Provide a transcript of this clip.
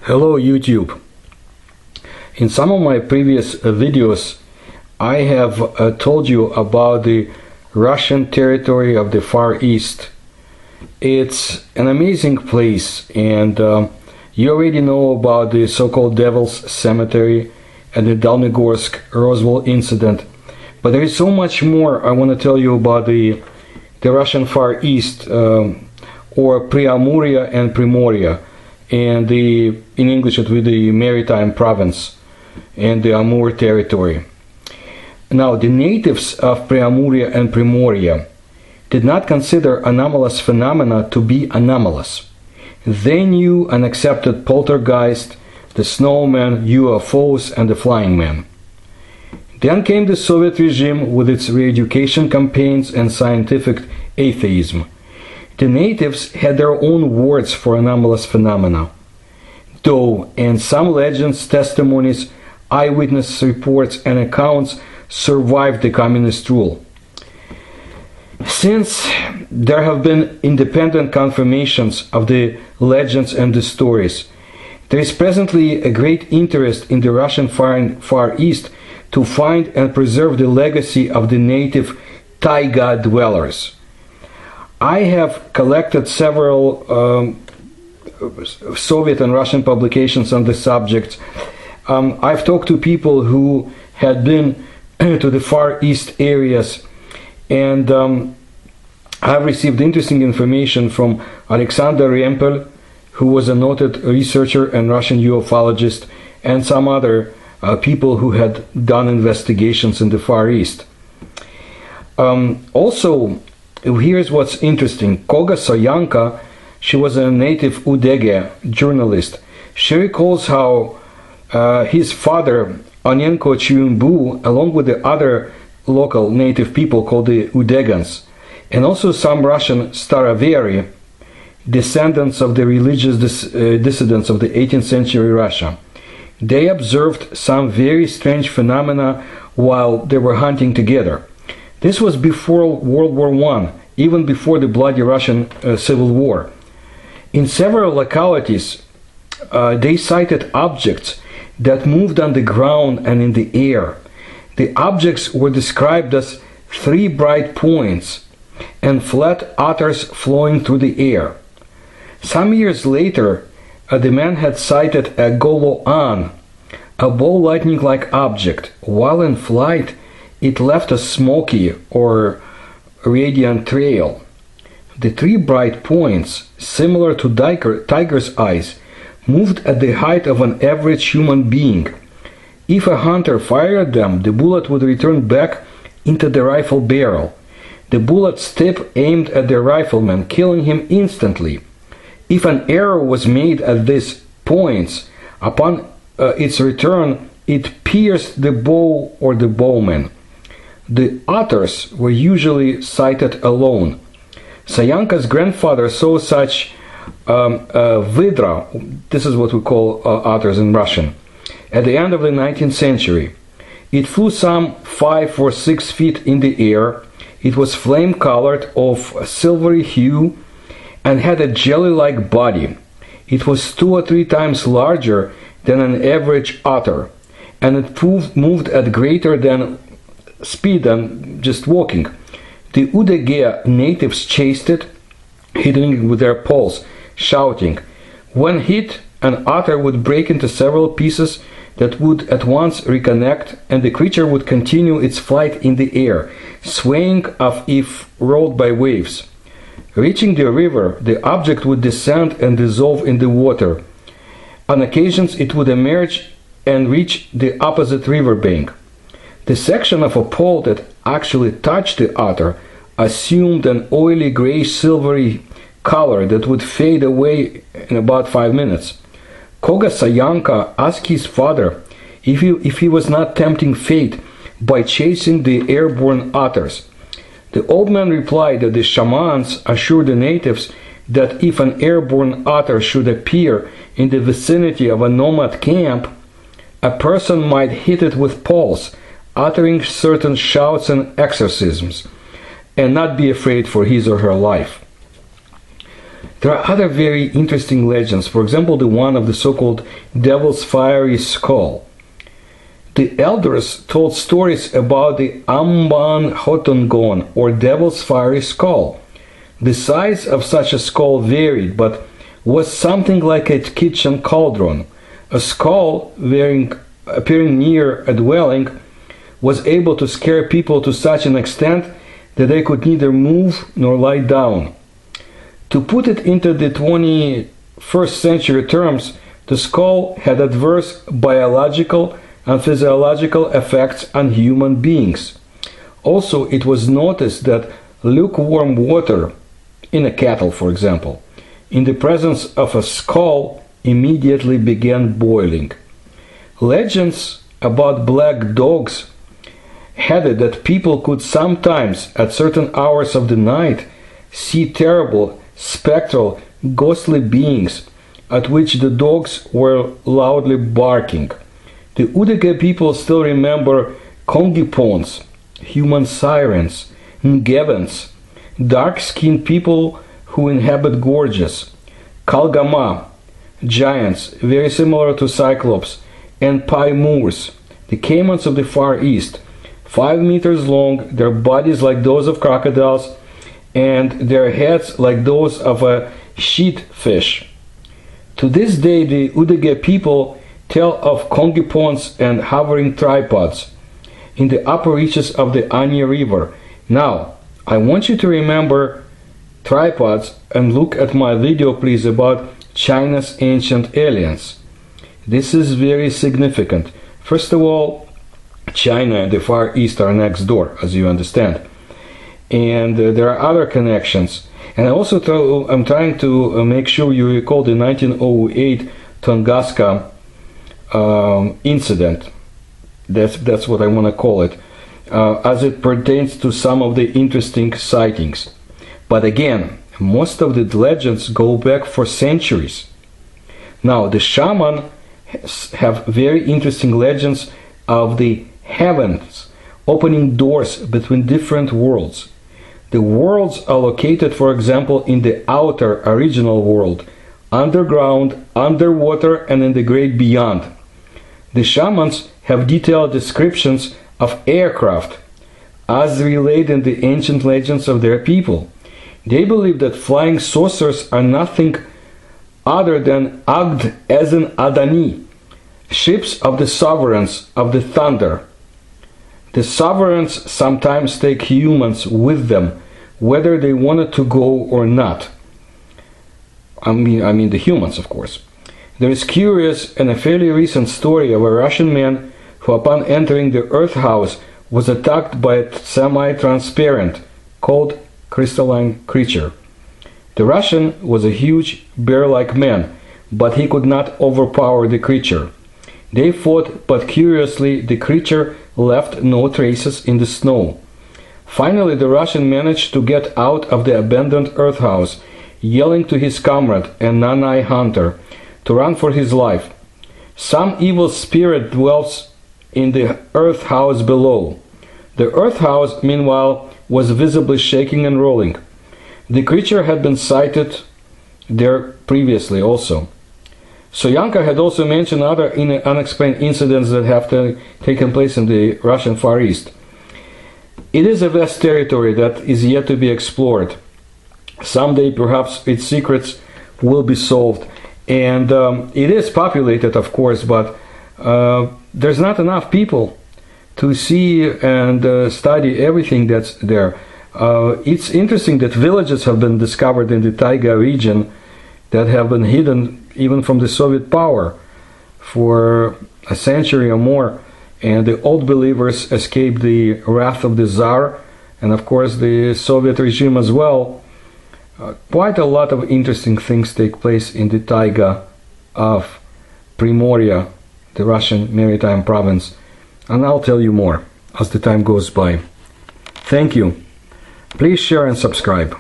Hello YouTube. In some of my previous videos I have told you about the Russian territory of the Far East. It's an amazing place, and you already know about the so-called Devil's Cemetery and the Dalnegorsk Roswell incident, but there is so much more I want to tell you about the Russian Far East, or Preamuria and Primoria, and in English it would be the Maritime Province and the Amur territory. Now, the natives of Preamuria and Primoria did not consider anomalous phenomena to be anomalous. They knew and accepted poltergeist, the snowman, UFOs, and the flying man. Then came the Soviet regime with its re-education campaigns and scientific atheism. The natives had their own words for anomalous phenomena, though in some legends, testimonies, eyewitness reports, and accounts survived the communist rule. Since there have been independent confirmations of the legends and the stories, there is presently a great interest in the Russian Far East to find and preserve the legacy of the native Taiga dwellers. I have collected several Soviet and Russian publications on the subject. I've talked to people who had been to the Far East areas, and I've received interesting information from Alexander Rempel, who was a noted researcher and Russian ufologist, and some other people who had done investigations in the Far East. Also, here's what's interesting. Koga Soyanka, she was a native Udege journalist. She recalls how his father, Onenko Chiumbu, along with the other local native people called the Udegans, and also some Russian Staroveri, descendants of the religious dissidents of the 18th century Russia, they observed some very strange phenomena while they were hunting together. This was before World War I, even before the bloody Russian Civil War. In several localities, they sighted objects that moved on the ground and in the air. The objects were described as three bright points and flat otters flowing through the air. Some years later, the man had sighted a golo-an, a ball lightning-like object. While in flight, it left a smoky or radiant trail. The three bright points, similar to tiger's eyes, moved at the height of an average human being. If a hunter fired them, the bullet would return back into the rifle barrel. The bullet's tip aimed at the rifleman, killing him instantly. If an error was made at these points, upon its return, it pierced the bow or the bowman. The otters were usually sighted alone. Sayanka's grandfather saw such vidra, this is what we call otters in Russian, at the end of the 19th century. It flew some 5 or 6 feet in the air. It was flame-colored, of a silvery hue, and had a jelly-like body. It was 2 or 3 times larger than an average otter, and it moved at greater than speed than just walking. The Udege natives chased it, hitting it with their poles, shouting. When hit, an otter would break into several pieces that would at once reconnect, and the creature would continue its flight in the air, swaying as if rolled by waves. Reaching the river, the object would descend and dissolve in the water. On occasions, it would emerge and reach the opposite river bank. The section of a pole that actually touched the otter assumed an oily grayish-silvery color that would fade away in about 5 minutes. Koga Sayanka asked his father if he was not tempting fate by chasing the airborne otters. The old man replied that the shamans assured the natives that if an airborne otter should appear in the vicinity of a nomad camp, a person might hit it with poles, uttering certain shouts and exorcisms, and not be afraid for his or her life. There are other very interesting legends, for example, the one of the so-called Devil's Fiery Skull. The elders told stories about the Amban Hotongon, or Devil's Fiery Skull. The size of such a skull varied, but was something like a kitchen cauldron. A skull appearing near a dwelling was able to scare people to such an extent that they could neither move nor lie down. To put it into the 21st century terms, the skull had adverse biological and physiological effects on human beings. Also, it was noticed that lukewarm water, in a kettle for example, in the presence of a skull immediately began boiling. Legends about black dogs had it that people could sometimes, at certain hours of the night, see terrible, spectral, ghostly beings at which the dogs were loudly barking. The Udege people still remember Kongipons, human sirens, Ngevens, dark-skinned people who inhabit gorges, Kalgama, giants, very similar to Cyclops, and Paimurs, the caimans of the Far East, 5 meters long, their bodies like those of crocodiles, and their heads like those of a sheat fish. To this day, the Udege people tell of Kongipons and hovering tripods in the upper reaches of the Anya River. Now, I want you to remember tripods and look at my video, please, about China's ancient aliens. This is very significant. First of all, China and the Far East are next door, as you understand. And there are other connections. And I'm trying to make sure you recall the 1908 Tunguska incident. That's what I want to call it, as it pertains to some of the interesting sightings. But again, most of the legends go back for centuries. Now, the shaman have very interesting legends of the heavens opening doors between different worlds. The worlds are located, for example, in the outer original world, underground, underwater, and in the great beyond. The shamans have detailed descriptions of aircraft, as relayed in the ancient legends of their people. They believe that flying saucers are nothing other than Agd Ezen Adani, ships of the sovereigns of the thunder. The sovereigns sometimes take humans with them, whether they wanted to go or not. I mean the humans, of course. There is curious and a fairly recent story of a Russian man who, upon entering the earth house, was attacked by a semi-transparent, cold, crystalline creature. The Russian was a huge, bear-like man, but he could not overpower the creature. They fought, but curiously, the creature left no traces in the snow. Finally, the Russian managed to get out of the abandoned earth house, yelling to his comrade, a Nanai hunter, to run for his life. Some evil spirit dwells in the earth house below. The earth house, meanwhile, was visibly shaking and rolling. The creature had been sighted there previously also. Soyanka had also mentioned other unexplained incidents that have taken place in the Russian Far East. It is a vast territory that is yet to be explored. Someday, perhaps, its secrets will be solved. And it is populated, of course, but there's not enough people to see and study everything that's there. It's interesting that villages have been discovered in the Taiga region that have been hidden even from the Soviet power for a century or more, and the old believers escaped the wrath of the Tsar and of course the Soviet regime as well. Quite a lot of interesting things take place in the Taiga of Primoria, the Russian maritime province, and I'll tell you more as the time goes by. Thank you. Please share and subscribe.